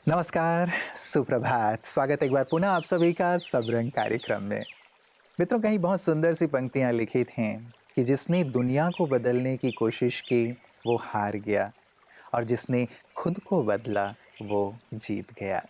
नमस्कार, सुप्रभात। स्वागत है एक बार पुनः आप सभी का सब रंग कार्यक्रम में। मित्रों, कहीं बहुत सुंदर सी पंक्तियां लिखी थीं कि जिसने दुनिया को बदलने की कोशिश की वो हार गया और जिसने खुद को बदला वो जीत गया।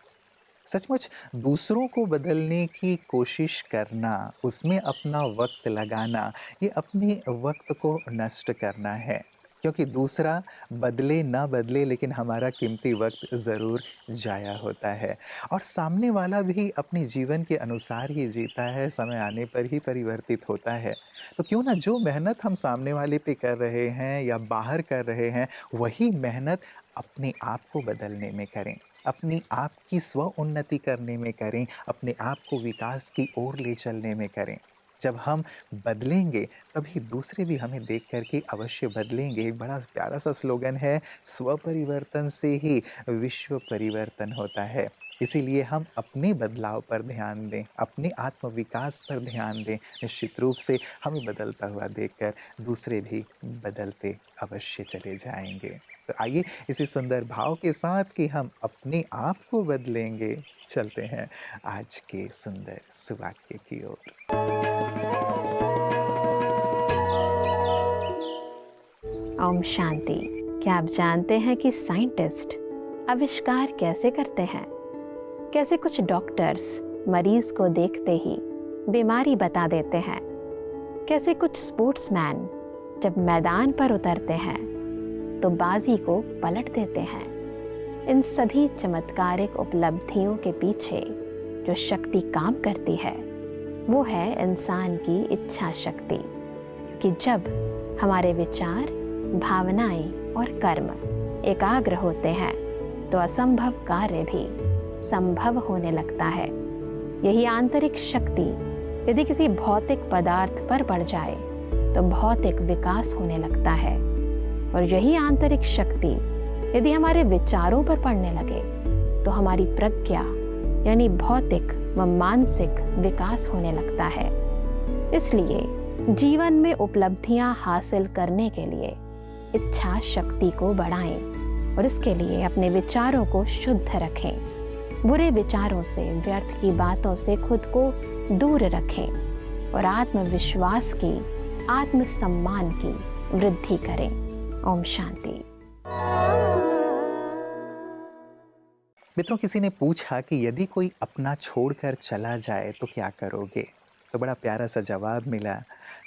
सचमुच दूसरों को बदलने की कोशिश करना, उसमें अपना वक्त लगाना, ये अपने वक्त को नष्ट करना है। क्योंकि दूसरा बदले ना बदले लेकिन हमारा कीमती वक्त ज़रूर जाया होता है और सामने वाला भी अपने जीवन के अनुसार ही जीता है, समय आने पर ही परिवर्तित होता है। तो क्यों ना जो मेहनत हम सामने वाले पे कर रहे हैं या बाहर कर रहे हैं, वही मेहनत अपने आप को बदलने में करें। अपनी आप की स्व उन्नति करने में करें, अपने आप को विकास की ओर ले चलने में करें। जब हम बदलेंगे तभी दूसरे भी हमें देख कर के अवश्य बदलेंगे। एक बड़ा प्यारा सा स्लोगन है, स्व परिवर्तन से ही विश्व परिवर्तन होता है। इसीलिए हम अपने बदलाव पर ध्यान दें, अपने आत्म-विकास पर ध्यान दें। निश्चित रूप से हमें बदलता हुआ देखकर दूसरे भी बदलते अवश्य चले जाएँगे। तो आइए इसी सुंदर भाव के साथ कि हम अपने आप को बदलेंगे, चलते हैं आज के सुंदर सुवाक्य की ओर। ओम शांति। क्या आप जानते हैं कि साइंटिस्ट आविष्कार कैसे करते हैं? कैसे कुछ डॉक्टर्स मरीज को देखते ही बीमारी बता देते हैं? कैसे कुछ स्पोर्ट्समैन जब मैदान पर उतरते हैं तो बाजी को पलट देते हैं? इन सभी चमत्कारिक उपलब्धियों के पीछे जो शक्ति काम करती है वो है इंसान की इच्छा शक्ति। कि जब हमारे विचार, भावनाएं और कर्म एकाग्र होते हैं तो असंभव कार्य भी संभव होने लगता है। यही आंतरिक शक्ति यदि किसी भौतिक पदार्थ पर पड़ जाए तो भौतिक विकास होने लगता है, और यही आंतरिक शक्ति यदि हमारे विचारों पर पड़ने लगे तो हमारी प्रज्ञा यानी भौतिक व मानसिक विकास होने लगता है। इसलिए जीवन में उपलब्धियां हासिल करने के लिए इच्छा शक्ति को बढ़ाएं और इसके लिए अपने विचारों को शुद्ध रखें। बुरे विचारों से, व्यर्थ की बातों से खुद को दूर रखें और आत्मविश्वास की, आत्मसम्मान की वृद्धि करें। ओम शांति। मित्रों, किसी ने पूछा कि यदि कोई अपना छोड़कर चला जाए तो क्या करोगे? तो बड़ा प्यारा सा जवाब मिला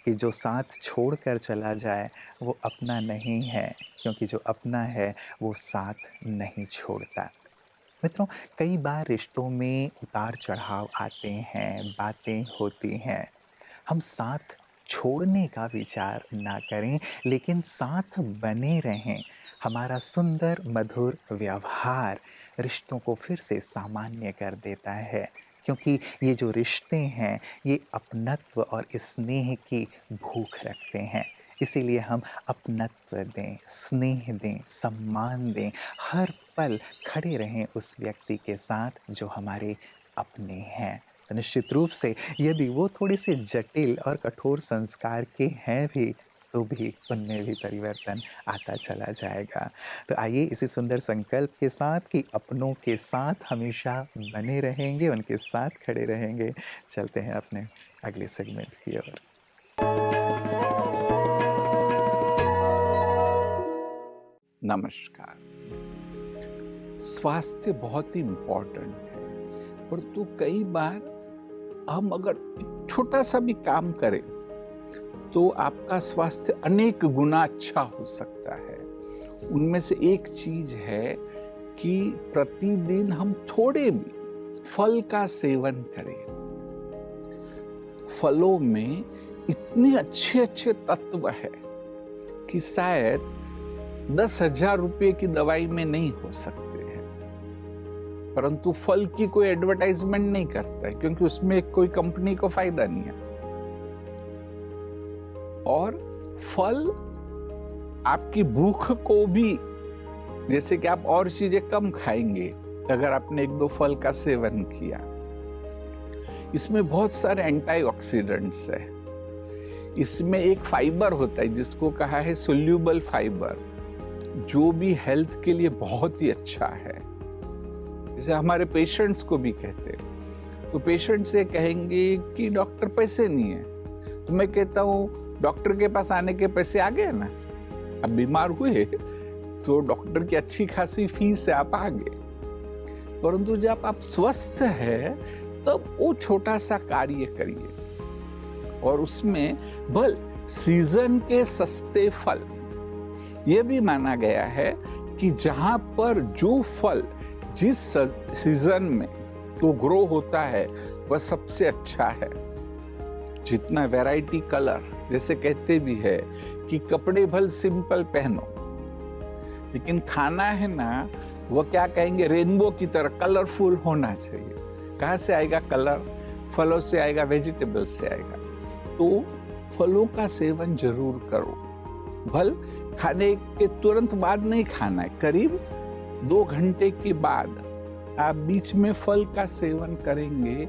कि जो साथ छोड़कर चला जाए वो अपना नहीं है, क्योंकि जो अपना है वो साथ नहीं छोड़ता। मित्रों, कई बार रिश्तों में उतार चढ़ाव आते हैं, बातें होती हैं। हम साथ छोड़ने का विचार ना करें लेकिन साथ बने रहें। हमारा सुंदर मधुर व्यवहार रिश्तों को फिर से सामान्य कर देता है, क्योंकि ये जो रिश्ते हैं ये अपनत्व और स्नेह की भूख रखते हैं। इसीलिए हम अपनत्व दें, स्नेह दें, सम्मान दें, हर पल खड़े रहें उस व्यक्ति के साथ जो हमारे अपने हैं। तो निश्चित रूप से यदि वो थोड़े से जटिल और कठोर संस्कार के हैं भी तो भी उनमें भी परिवर्तन आता चला जाएगा। तो आइए इसी सुंदर संकल्प के साथ कि अपनों के साथ हमेशा बने रहेंगे, उनके साथ खड़े रहेंगे, चलते हैं अपने अगले सेगमेंट की ओर। नमस्कार। स्वास्थ्य बहुत ही इम्पोर्टेंट है, परंतु कई बार हम अगर छोटा सा भी काम करें तो आपका स्वास्थ्य अनेक गुना अच्छा हो सकता है। उनमें से एक चीज है कि प्रतिदिन हम थोड़े भी फल का सेवन करें। फलों में इतने अच्छे अच्छे तत्व है कि शायद 10,000 रुपये की दवाई में नहीं हो सकते हैं, परंतु फल की कोई एडवर्टाइजमेंट नहीं करता है क्योंकि उसमें कोई कंपनी को फायदा नहीं है। और फल आपकी भूख को भी, जैसे कि आप और चीजें कम खाएंगे अगर आपने 1-2 फल का सेवन किया। इसमें बहुत सारे एंटीऑक्सीडेंट्स है। इसमें एक फाइबर होता है जिसको कहा है सोल्यूबल फाइबर, जो भी हेल्थ के लिए बहुत ही अच्छा है। जैसे हमारे पेशेंट्स को भी कहते हैं, तो पेशेंट से कहेंगे कि डॉक्टर पैसे नहीं है, तो मैं कहता हूँ डॉक्टर के पास आने के पैसे आ गए ना, अब बीमार हुए तो डॉक्टर की अच्छी खासी फीस है, आप आ गए। परंतु जब आप स्वस्थ है तब वो छोटा सा कार्य करिए और उसमें भल सीजन के सस्ते फल। यह भी माना गया है कि जहां पर जो फल जिस सीजन में तो ग्रो होता है वह सबसे अच्छा है। जितना वैरायटी कलर, जैसे कहते भी है कि कपड़े भल सिंपल पहनो, लेकिन खाना है ना, वो क्या कहेंगे, रेनबो की तरह कलरफुल होना चाहिए। कहाँ से आएगा कलर? फलों से आएगा, वेजिटेबल्स से आएगा। तो फलों का सेवन जरूर करो। भल खाने के तुरंत बाद नहीं खाना है, करीब 2 घंटे के बाद आप बीच में फल का सेवन करेंगे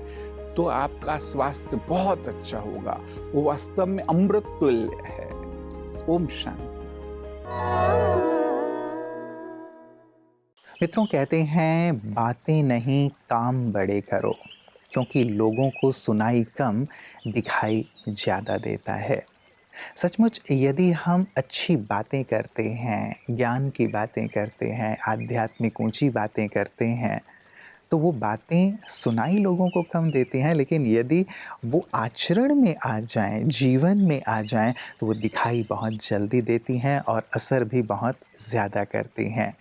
तो आपका स्वास्थ्य बहुत अच्छा होगा। वो वास्तव में अमृत तुल्य है। ओम शांति। मित्रों, कहते हैं बातें नहीं काम बड़े करो, क्योंकि लोगों को सुनाई कम दिखाई ज़्यादा देता है। सचमुच यदि हम अच्छी बातें करते हैं, ज्ञान की बातें करते हैं, आध्यात्मिक ऊंची बातें करते हैं, तो वो बातें सुनाई लोगों को कम देती हैं, लेकिन यदि वो आचरण में आ जाएं, जीवन में आ जाएं, तो वो दिखाई बहुत जल्दी देती हैं और असर भी बहुत ज़्यादा करती हैं।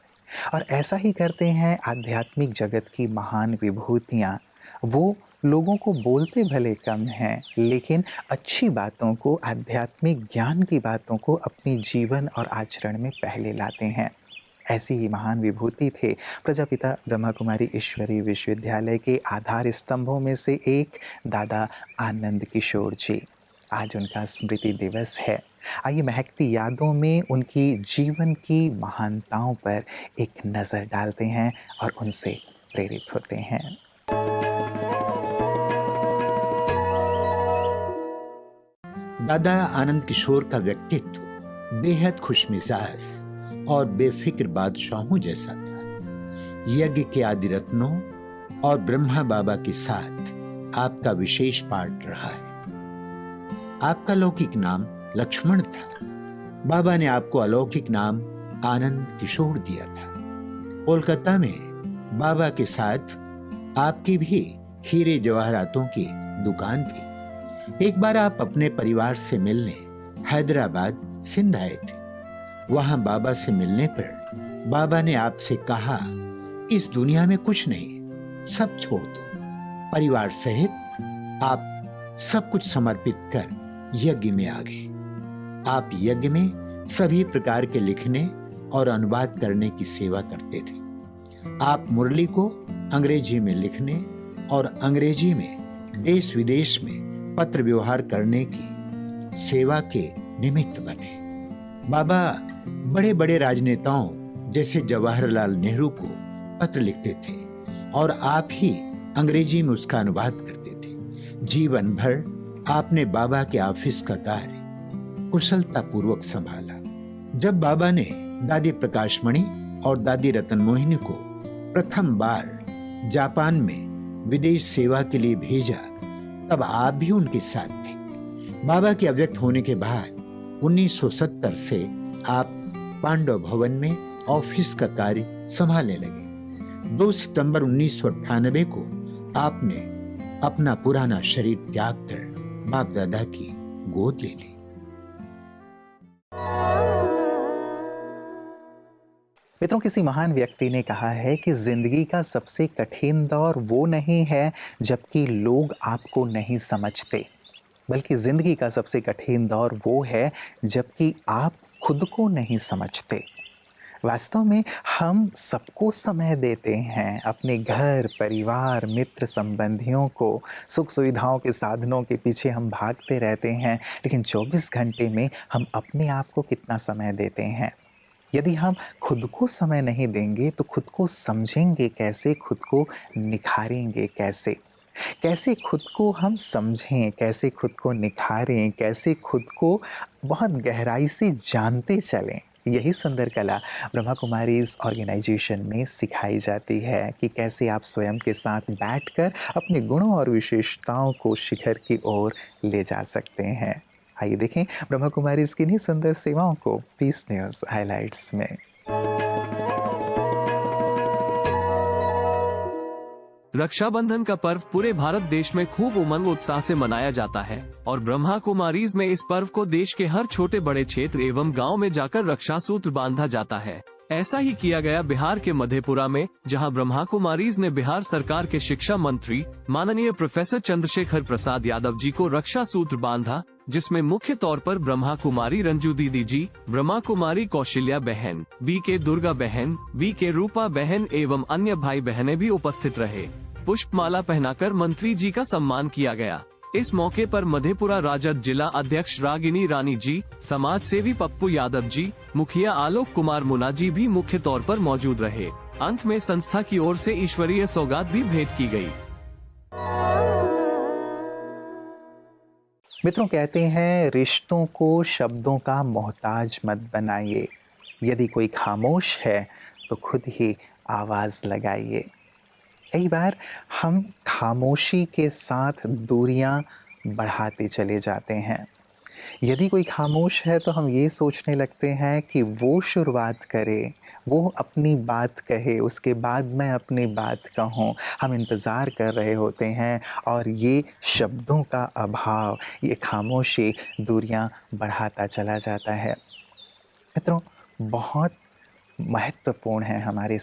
और ऐसा ही करते हैं आध्यात्मिक जगत की महान विभूतियाँ। वो लोगों को बोलते भले कम हैं, लेकिन अच्छी बातों को, आध्यात्मिक ज्ञान की बातों को अपनी जीवन और आचरण में पहले लाते हैं। ऐसी ही महान विभूति थे प्रजापिता ब्रह्मा कुमारी ईश्वरीय विश्वविद्यालय के आधार स्तंभों में से एक दादा आनंद किशोर जी। आज उनका स्मृति दिवस है। आइए महकती यादों में उनकी जीवन की महानताओं पर एक नज़र डालते हैं और उनसे प्रेरित होते हैं। दादा आनंद किशोर का व्यक्तित्व बेहद खुशमिजाज और बेफिक्र बादशाहों जैसा था। यज्ञ के आदि रत्नों और ब्रह्मा बाबा के साथ आपका विशेष पाठ रहा है। आपका लौकिक नाम लक्ष्मण था। बाबा ने आपको अलौकिक नाम आनंद किशोर दिया था। कोलकाता में बाबा के साथ आपकी भी हीरे जवाहरातों की दुकान थी। एक बार आप अपने परिवार से मिलने हैदराबाद सिंध आए थे। वहां बाबा से मिलने पर बाबा ने आपसे कहा, इस दुनिया में कुछ नहीं, सब छोड़ दो। परिवार सहित आप सब कुछ समर्पित कर यज्ञ में आ गए। आप यज्ञ में सभी प्रकार के लिखने और अनुवाद करने की सेवा करते थे। आप मुरली को अंग्रेजी में लिखने और अंग्रेजी में देश विदेश में पत्र व्यवहार करने की सेवा के निमित्त बने। बाबा बड़े बड़े राजनेताओं जैसे जवाहरलाल नेहरू को पत्र लिखते थे और आप ही अंग्रेजी में उसका अनुवाद करते थे। जीवन भर आपने बाबा के ऑफिस का कार्य कुशलता पूर्वक संभाला। जब बाबा ने दादी प्रकाशमणि और दादी रतन मोहिनी को प्रथम बार जापान में विदेश सेवा के लिए भेजा, तब आप भी उनके साथ थे। बाबा के अव्यक्त होने के बाद 1970 से आप पांडव भवन में ऑफिस का कार्य संभालने लगे। 2 सितंबर 1998 को आपने अपना पुराना शरीर त्याग कर बाप दादा की गोद ले ली। मित्रों, किसी महान व्यक्ति ने कहा है कि जिंदगी का सबसे कठिन दौर वो नहीं है जबकि लोग आपको नहीं समझते, बल्कि जिंदगी का सबसे कठिन दौर वो है जबकि आप खुद को नहीं समझते। वास्तव में हम सबको समय देते हैं, अपने घर, परिवार, मित्र, संबंधियों को, सुख सुविधाओं के साधनों के पीछे हम भागते रहते हैं, लेकिन 24 घंटे में हम अपने आप को कितना समय देते हैं? यदि हम खुद को समय नहीं देंगे तो खुद को समझेंगे कैसे, खुद को निखारेंगे कैसे? कैसे खुद को हम समझें, कैसे खुद को निखारें, कैसे खुद को बहुत गहराई से जानते चलें? यही सुंदर कला ब्रह्मा कुमारीज ऑर्गेनाइजेशन में सिखाई जाती है कि कैसे आप स्वयं के साथ बैठकर अपने गुणों और विशेषताओं को शिखर की ओर ले जा सकते हैं। आइए देखें ब्रह्मा कुमारीज की इन्हीं सुंदर सेवाओं को पीस न्यूज़ हाइलाइट्स में। रक्षाबंधन का पर्व पूरे भारत देश में खूब उमंग उत्साह से मनाया जाता है और ब्रह्मा कुमारीज में इस पर्व को देश के हर छोटे बड़े क्षेत्र एवं गांव में जाकर रक्षा सूत्र बांधा जाता है। ऐसा ही किया गया बिहार के मधेपुरा में, जहां ब्रह्मा कुमारीज ने बिहार सरकार के शिक्षा मंत्री माननीय प्रोफेसर चंद्रशेखर प्रसाद यादव जी को रक्षा सूत्र बांधा, जिसमें मुख्य तौर पर ब्रह्मा कुमारी रंजू दीदी जी, ब्रह्मा कुमारी कौशल्या बहन, बी के दुर्गा बहन, बी के रूपा बहन एवं अन्य भाई बहनें भी उपस्थित रहे। पुष्पमाला पहनाकर मंत्री जी का सम्मान किया गया। इस मौके पर मधेपुरा राजद जिला अध्यक्ष रागिनी रानी जी, समाज सेवी पप्पू यादव जी, मुखिया आलोक कुमार मुना जी भी मुख्य तौर पर मौजूद रहे। अंत में संस्था की ओर से ईश्वरीय सौगात भी भेंट की गई। मित्रों, कहते हैं रिश्तों को शब्दों का मोहताज मत बनाइए। यदि कोई खामोश है तो खुद ही आवाज लगाइए। कई बार हम खामोशी के साथ दूरियां बढ़ाते चले जाते हैं। यदि कोई खामोश है तो हम ये सोचने लगते हैं कि वो शुरुआत करे, वो अपनी बात कहे, उसके बाद मैं अपनी बात कहूँ। हम इंतज़ार कर रहे होते हैं और ये शब्दों का अभाव, ये खामोशी दूरियां बढ़ाता चला जाता है। मित्रों, बहुत महत्वपूर्ण है हमारे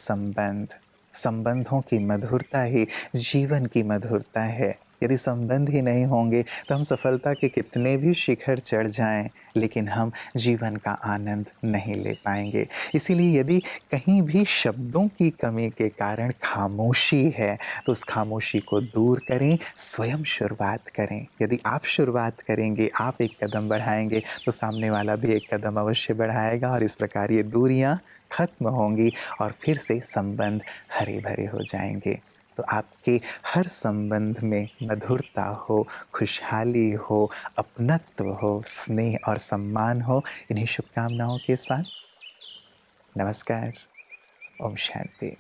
संबंधों की मधुरता ही जीवन की मधुरता है। यदि संबंध ही नहीं होंगे तो हम सफलता के कितने भी शिखर चढ़ जाएं, लेकिन हम जीवन का आनंद नहीं ले पाएंगे। इसीलिए यदि कहीं भी शब्दों की कमी के कारण खामोशी है तो उस खामोशी को दूर करें, स्वयं शुरुआत करें। यदि आप शुरुआत करेंगे, आप एक कदम बढ़ाएंगे तो सामने वाला भी एक कदम अवश्य बढ़ाएगा और इस प्रकार ये दूरियां खत्म होंगी और फिर से संबंध हरे भरे हो जाएंगे। तो आपके हर संबंध में मधुरता हो, खुशहाली हो, अपनत्व हो, स्नेह और सम्मान हो। इन्हीं शुभकामनाओं के साथ नमस्कार। ओम शांति।